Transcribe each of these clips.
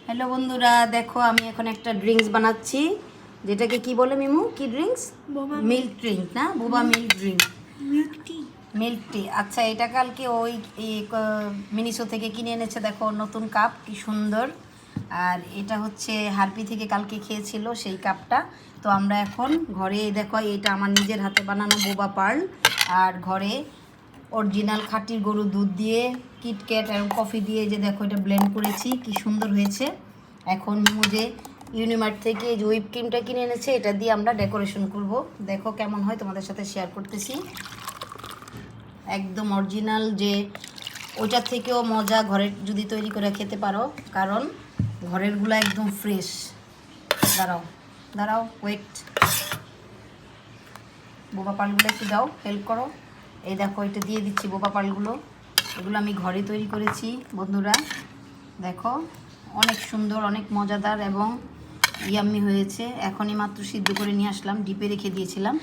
Hello বন্ধুরা, দেখো আমি এখন একটা ড্রিঙ্কস বানাচ্ছি, যেটাকে কি বলে মিমু? কি ড্রিঙ্কস? মিল্ক ড্রিঙ্ক না, বোবা মিল্ক ড্রিঙ্ক, মিল্ক টি। আচ্ছা, এটা কালকে ওই মিনিসো থেকে কিনে এনেছে। দেখো নতুন কাপ, কি সুন্দর। আর এটা হচ্ছে হারপি থেকে কালকে খেয়েছিল সেই কাপটা। তো আমরা এখন ঘরে, দেখো এটা আমার নিজের হাতে বানানো বোবা পার্ল, আর ঘরে অরিজিনাল খাঁটি গরুর দুধ দিয়ে কিটক্যাট এবং কফি দিয়ে যে দেখো এটা ব্লেন্ড করেছি, কি সুন্দর হয়েছে। এখন যে ইউনিমার্ট থেকে যে হুইপ ক্রিমটা কিনে এনেছে, এটা দিয়ে আমরা ডেকোরেশন করব। দেখো কেমন হয়, তোমাদের সাথে শেয়ার করতেছি। একদম অরিজিনাল, যে ওইটার থেকেও মজা ঘরে যদি তৈরি করে খেতে পারো, কারণ ঘরেরগুলো একদম ফ্রেশ। দাঁড়াও দাঁড়াও, ওয়েট। বোবা পালগুলো একটু দাও, হেল্প করো। এই দেখো এটা দিয়ে দিচ্ছি বোবা পালগুলো। এগুলো আমি ঘরে তৈরি করেছি বন্ধুরা। দেখো অনেক সুন্দর, অনেক মজাদার এবং ইয়াম্মি হয়েছে। এখনই মাত্র সিদ্ধ করে নিয়ে আসলাম, ডিপে রেখে দিয়েছিলাম।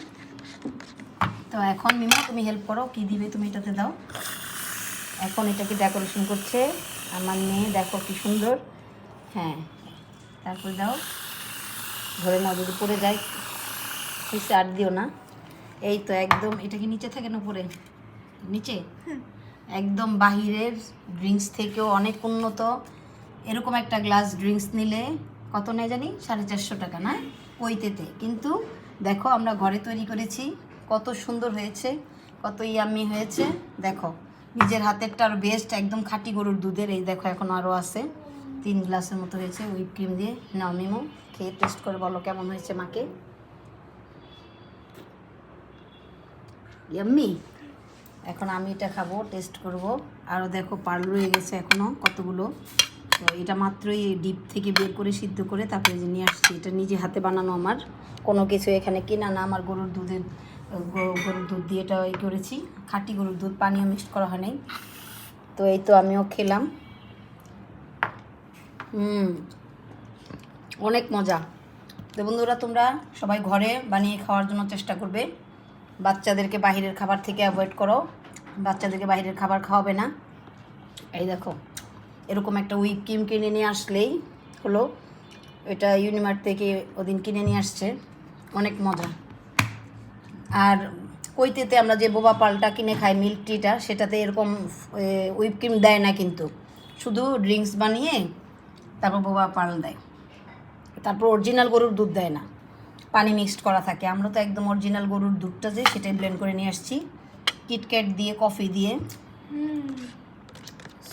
তো এখন মিমা তুমি হেল্প করো, কি দিবে তুমি এটাতে দাও। এখন এটাকে ডেকোরেশন করছে আমার মেয়ে, দেখো কি সুন্দর। হ্যাঁ, তারপর দাও, ধরে নাও, যদি পড়ে যায় কিছু আর দিও না। এই তো একদম, এটা কি নিচে থাকে না উপরে? নিচে। একদম বাহিরের ড্রিঙ্কস থেকেও অনেক উন্নত। এরকম একটা গ্লাস ড্রিঙ্কস নিলে কত নেয় জানি, 450 টাকা না ওইতেতে। কিন্তু দেখো আমরা ঘরে তৈরি করেছি, কত সুন্দর হয়েছে, কত ইয়াম্মি হয়েছে। দেখো নিজের হাতেরটা আরও বেস্ট, একদম খাঁটি গরুর দুধের। এই দেখো এখন আরও আছে, 3 গ্লাসের মতো হয়েছে হুইপ ক্রিম দিয়ে। নাও মিমু, খেয়ে টেস্ট করে বলো কেমন হয়েছে মাকে। ইয়াম্মি। এখন আমি এটা খাবো, টেস্ট করব। আরও দেখো পার্ল রয়ে গেছে এখনও কতগুলো। তো এটা মাত্রই ডিপ থেকে বের করে সিদ্ধ করে তারপরে যে নিয়ে আসছি। এটা নিজে হাতে বানানো, আমার কোনো কিছু এখানে কেনা না। আমার গরুর দুধের, গরুর দুধ দিয়ে এটা এই করেছি, খাঁটি গরুর দুধ, পানিও মিক্সড করা হয় নাই। তো এই তো আমিও খেলাম। অনেক মজা। তো বন্ধুরা, তোমরা সবাই ঘরে বানিয়ে খাওয়ার জন্য চেষ্টা করবে। বাচ্চাদেরকে বাহিরের খাবার থেকে অ্যাভয়েড করো, বাচ্চাদেরকে বাহিরের খাবার খাওয়াবে না। এই দেখো এরকম একটা হুইপ ক্রিম কিনে নিয়ে আসলেই হলো। এটা ইউনিমার্ট থেকে ওদিন কিনে নিয়ে আসছে, অনেক মজা। আর কইতেতে আমরা যে বোবা পালটা কিনে খাই, মিল্ক টিটা, সেটাতে এরকম হুইপ ক্রিম দেয় না, কিন্তু শুধু ড্রিঙ্কস বানিয়ে তারপর বোবা পাল দেয়। তারপর অরিজিনাল গরুর দুধ দেয় না, পানি মিক্সড করা থাকে। আমরা তো একদম অরিজিনাল গরুর দুধটা যে সেটাই ব্লেন্ড করে নিয়ে আসছি, কিটক্যাট দিয়ে, কফি দিয়ে।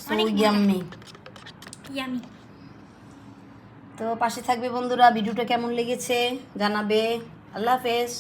So yummy. তো পাশে থাকবে বন্ধুরা, ভিডিওটা কেমন লেগেছে জানাবে। আল্লাহ হাফেজ।